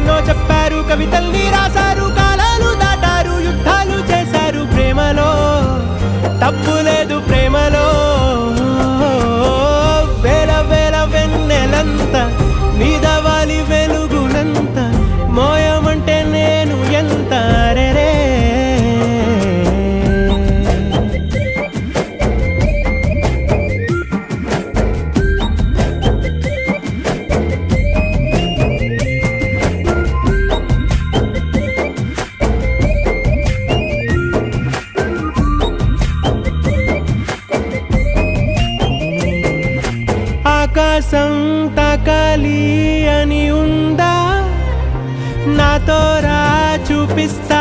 ఎన్నో చెప్పారు, కవితల్ని రాశారు, కాలాలు దాటారు, యుద్ధాలు చేశారు. ప్రేమలో తప్పు లేదు, ప్రేమలో వేల వేల వెన్నెలంత మీద వాలి వెలుగునంత మోయమంటే నేను ఎంత రే. ఆకాశం తాకాలి అని ఉందా, నాతో రా చూపిస్తా